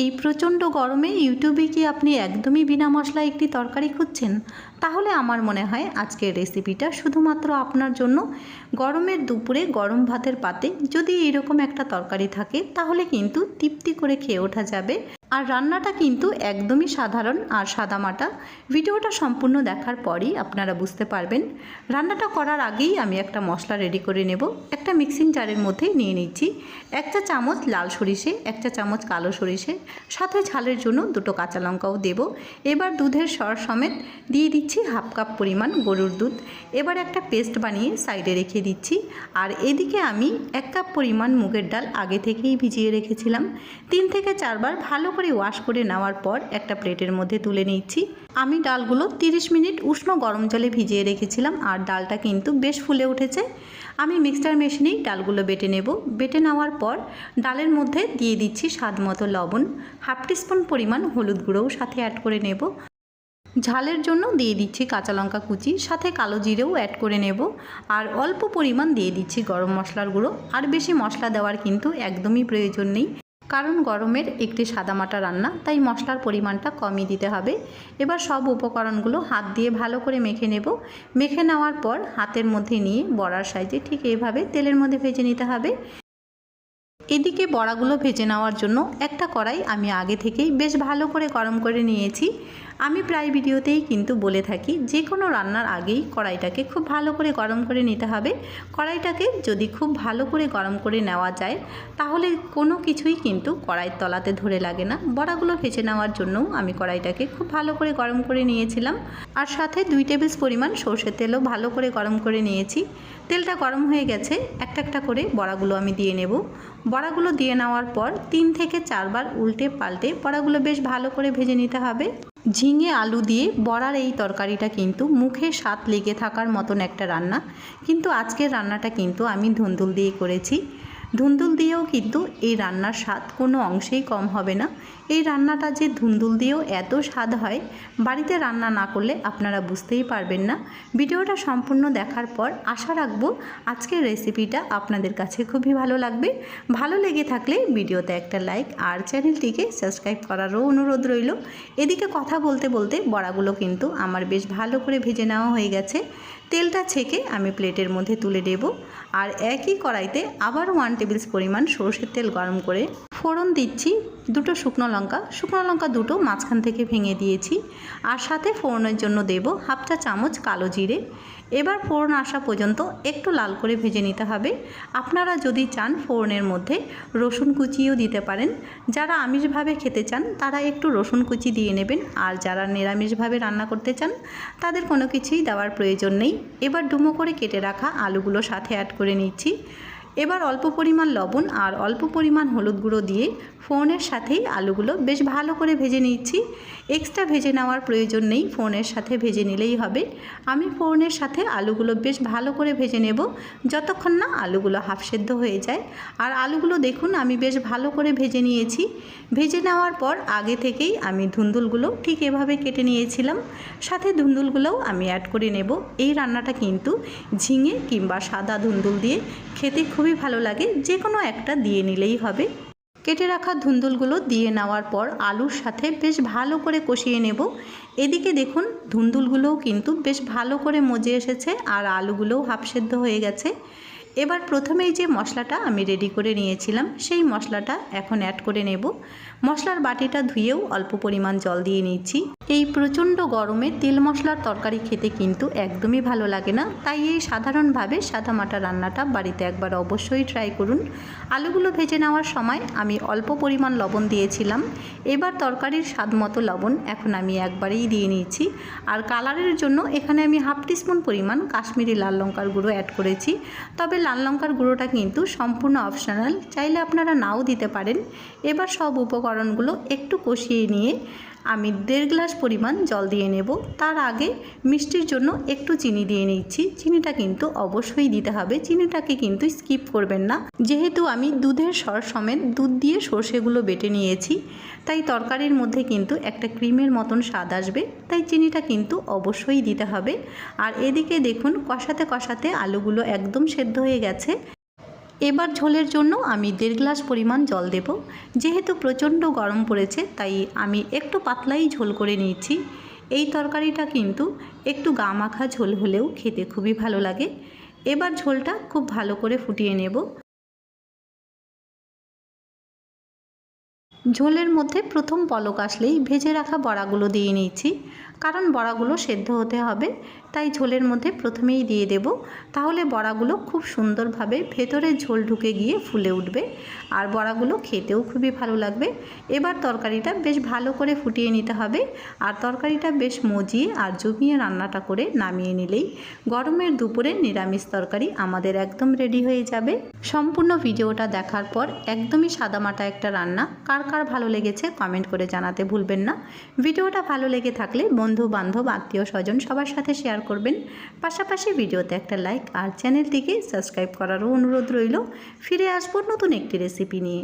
এই প্রচণ্ড গরমে ইউটিউবে কি আপনি একদমই বিনা মশলায় একটি তরকারি খুঁজছেন? তাহলে আমার মনে হয় আজকের রেসিপিটা শুধুমাত্র আপনার জন্য। গরমের দুপুরে গরম ভাতের পাতে যদি এরকম একটা তরকারি থাকে তাহলে কিন্তু তৃপ্তি করে খেয়ে ওঠা যাবে। আর রান্নাটা কিন্তু একদমই সাধারণ আর সাদামাটা। ভিডিওটা সম্পূর্ণ দেখার পরই আপনারা বুঝতে পারবেন। রান্নাটা করার আগেই আমি একটা মশলা রেডি করে নেব। একটা মিক্সিং জারের মধ্যে নিয়ে নিচ্ছি 1 চা চামচ লাল সরিষে, 1 চা চামচ কালো সরিষে, সাথে ঝালের জন্য 2টো কাঁচা লঙ্কাও দেব। এবার দুধের সর সমেত দিয়ে দিচ্ছি হাফ কাপ পরিমাণ গরুর দুধ। এবার একটা পেস্ট বানিয়ে সাইডে রেখে দিচ্ছি। আর এদিকে আমি 1 কাপ পরিমাণ মুগের ডাল আগে থেকেই ভিজিয়ে রেখেছিলাম। 3 থেকে 4 বার ভালো করে ওয়াশ করে নেওয়ার পর একটা প্লেটের মধ্যে তুলে নিচ্ছি। আমি ডালগুলো 30 মিনিট উষ্ণ গরম জলে ভিজিয়ে রেখেছিলাম আর ডালটা কিন্তু বেশ ফুলে উঠেছে। আমি মিক্সচার মেশিনেই ডালগুলো বেটে নেব। বেটে নেওয়ার পর ডালের মধ্যে দিয়ে দিচ্ছি স্বাদ মতো লবণ, হাফ টিস্পুন পরিমাণ হলুদ গুঁড়োও সাথে অ্যাড করে নেব। ঝালের জন্য দিয়ে দিচ্ছি কাঁচা লঙ্কা কুচি, সাথে কালো জিরেও অ্যাড করে নেব। আর অল্প পরিমাণ দিয়ে দিচ্ছি গরম মশলার গুঁড়ো। আর বেশি মশলা দেওয়ার কিন্তু একদমই প্রয়োজন নেই, কারণ গরমের একটি সাদামাটা রান্না, তাই মশলার পরিমাণটা কমই দিতে হবে। এবার সব উপকরণগুলো হাত দিয়ে ভালো করে মেখে নেব। মেখে নেওয়ার পর হাতের মধ্যে নিয়ে বড়ার সাইজে ঠিক এইভাবে তেলের মধ্যে ভেজে নিতে হবে। এদিকে বড়াগুলো ভেজে নেওয়ার জন্য একটা কড়াই আমি আগে থেকেই বেশ ভালো করে গরম করে নিয়েছি। আমি প্রায় ভিডিওতেই কিন্তু বলে থাকি যে কোনো রান্নার আগেই কড়াইটাকে খুব ভালো করে গরম করে নিতে হবে। কড়াইটাকে যদি খুব ভালো করে গরম করে নেওয়া যায় তাহলে কোনো কিছুই কিন্তু কড়াইয়ের তলাতে ধরে লাগে না। বড়াগুলো ভেজে নেওয়ার জন্যও আমি কড়াইটাকে খুব ভালো করে গরম করে নিয়েছিলাম। আর সাথে 2 টেবিল পরিমাণ সরষের তেলও ভালো করে গরম করে নিয়েছি। তেলটা গরম হয়ে গেছে, একটা একটা করে বড়াগুলো আমি দিয়ে নেব। বড়াগুলো দিয়ে নেওয়ার পর 3 থেকে 4 বার উল্টে পাল্টে বড়াগুলো বেশ ভালো করে ভেজে নিতে হবে। ঝিঙে আলু দিয়ে বড়ার এই তরকারিটা কিন্তু মুখে স্বাদ লেগে থাকার মতন একটা রান্না। কিন্তু আজকের রান্নাটা কিন্তু আমি ধুন্দুল দিয়ে করেছি। ধুন্দুল দিয়েও কিন্তু এই রান্নার স্বাদ কোনো অংশেই কম হবে না। এই রান্নাটা যে ধুন্দুল দিয়েও এত স্বাদ হয়, বাড়িতে রান্না না করলে আপনারা বুঝতেই পারবেন না। ভিডিওটা সম্পূর্ণ দেখার পর আশা রাখবো আজকের রেসিপিটা আপনাদের কাছে খুবই ভালো লাগবে। ভালো লেগে থাকলে ভিডিওতে একটা লাইক আর চ্যানেলটিকে সাবস্ক্রাইব করারও অনুরোধ রইল। এদিকে কথা বলতে বলতে বড়াগুলো কিন্তু আমার বেশ ভালো করে ভেজে নেওয়া হয়ে গেছে। তেলটা ছেঁকে আমি প্লেটের মধ্যে তুলে দেব। আর একই কড়াইতে আবার 1 টেবিল পরিমাণ সরষের তেল গরম করে ফোড়ন দিচ্ছি 2টো শুকনো লঙ্কা 2টো মাঝখান থেকে ভেঙে দিয়েছি। আর সাথে ফোড়নের জন্য দেব হাফ চা চামচ কালো জিরে। এবার ফোড়ন আসা পর্যন্ত একটু লাল করে ভেজে নিতে হবে। আপনারা যদি চান ফোড়নের মধ্যে রসুন কুচিও দিতে পারেন। যারা আমিষভাবে খেতে চান তারা একটু রসুন কুচি দিয়ে নেবেন, আর যারা নিরামিষভাবে রান্না করতে চান তাদের কোনো কিছুই দেওয়ার প্রয়োজন নেই। এবার ডুমো করে কেটে রাখা আলুগুলো সাথে অ্যাড করে নিচ্ছি। এবার অল্প পরিমাণ লবণ আর অল্প পরিমাণ হলুদ গুঁড়ো দিয়ে ফোড়নের সাথেই আলুগুলো বেশ ভালো করে ভেজে নিচ্ছি। এক্সট্রা ভেজে নেওয়ার প্রয়োজন নেই, ফোড়নের সাথে ভেজে নিলেই হবে। আমি ফোড়নের সাথে আলুগুলো বেশ ভালো করে ভেজে নেব যতক্ষণ না আলুগুলো হাফ সেদ্ধ হয়ে যায়। আর আলুগুলো দেখুন আমি বেশ ভালো করে ভেজে নিয়েছি। ভেজে নেওয়ার পর আগে থেকেই আমি ধুন্দুলগুলো ঠিক এভাবে কেটে নিয়েছিলাম, সাথে ধুন্দুলগুলোও আমি অ্যাড করে নেব। এই রান্নাটা কিন্তু ঝিঙে কিংবা সাদা ধুন্দুল দিয়ে খেতে খুবই ভালো লাগে, যে কোনো একটা দিয়ে নিলেই হবে। কেটে রাখা ধুন্দুলগুলো দিয়ে নেওয়ার পর আলুর সাথে বেশ ভালো করে কষিয়ে নেব। এদিকে দেখুন ধুন্দুলগুলোও কিন্তু বেশ ভালো করে মজে এসেছে আর আলুগুলোও হাফ সেদ্ধ হয়ে গেছে। এবার প্রথমেই যে মশলাটা আমি রেডি করে নিয়েছিলাম সেই মশলাটা এখন অ্যাড করে নেব। মশলার বাটিটা ধুয়েও অল্প পরিমাণ জল দিয়ে নিচ্ছি। এই প্রচণ্ড গরমে তেল মশলার তরকারি খেতে কিন্তু একদমই ভালো লাগে না, তাই এই সাধারণভাবে সাদামাটা রান্নাটা বাড়িতে একবার অবশ্যই ট্রাই করুন। আলুগুলো ভেজে নেওয়ার সময় আমি অল্প পরিমাণ লবণ দিয়েছিলাম। এবার তরকারির স্বাদ মতো লবণ এখন আমি একবারেই দিয়ে নিয়েছি। আর কালারের জন্য এখানে আমি হাফ টিস্পুন পরিমাণ কাশ্মীরি লাল লঙ্কার গুঁড়ো অ্যাড করেছি। তবে লাল লঙ্কার গুঁড়োটা কিন্তু সম্পূর্ণ অপশনাল, চাইলে আপনারা নাও দিতে পারেন। এবার সব উপকরণগুলো একটু কষিয়ে নিয়ে আমি 1.5 গ্লাস পরিমাণ জল দিয়ে নেব। তার আগে মিষ্টির জন্য একটু চিনি দিয়ে নিচ্ছি। চিনিটা কিন্তু অবশ্যই দিতে হবে, চিনিটাকে কিন্তু স্কিপ করবেন না। যেহেতু আমি দুধের সর সমেত দুধ দিয়ে সর্ষেগুলো বেটে নিয়েছি, তাই তরকারির মধ্যে কিন্তু একটা ক্রিমের মতন স্বাদ আসবে, তাই চিনিটা কিন্তু অবশ্যই দিতে হবে। আর এদিকে দেখুন কষাতে কষাতে আলুগুলো একদম সেদ্ধ হয়ে গেছে। এবার ঝোলের জন্য আমি 1.5 গ্লাস পরিমাণ জল দেব। যেহেতু প্রচণ্ড গরম পড়েছে তাই আমি একটু পাতলাই ঝোল করে নিয়েছি। এই তরকারিটা কিন্তু একটু গা মাখা ঝোল হলেও খেতে খুবই ভালো লাগে। এবার ঝোলটা খুব ভালো করে ফুটিয়ে নেব। ঝোলের মধ্যে প্রথম পলক আসলেই ভেজে রাখা বড়াগুলো দিয়ে নিয়েছি, কারণ বড়াগুলো সেদ্ধ হতে হবে, তাই ঝোলের মধ্যে প্রথমেই দিয়ে দেব। তাহলে বড়াগুলো খুব সুন্দরভাবে ভেতরে ঝোল ঢুকে গিয়ে ফুলে উঠবে আর বড়াগুলো খেতেও খুবই ভালো লাগবে। এবার তরকারিটা বেশ ভালো করে ফুটিয়ে নিতে হবে আর তরকারিটা বেশ মজিয়ে আর জমিয়ে রান্নাটা করে নামিয়ে নিলেই গরমের দুপুরে নিরামিষ তরকারি আমাদের একদম রেডি হয়ে যাবে। সম্পূর্ণ ভিডিওটা দেখার পর একদমই সাদামাটা একটা রান্না কার কার ভালো লেগেছে কমেন্ট করে জানাতে ভুলবেন না। ভিডিওটা ভালো লেগে থাকলে বন্ধু বান্ধব আত্মীয় স্বজন সবার সাথে শেয়ার করবেন। পাশাপাশি ভিডিওতে একটা লাইক আর চ্যানেলটিকে সাবস্ক্রাইব করারও অনুরোধ রইল। ফিরে আসবো নতুন একটি রেসিপি নিয়ে।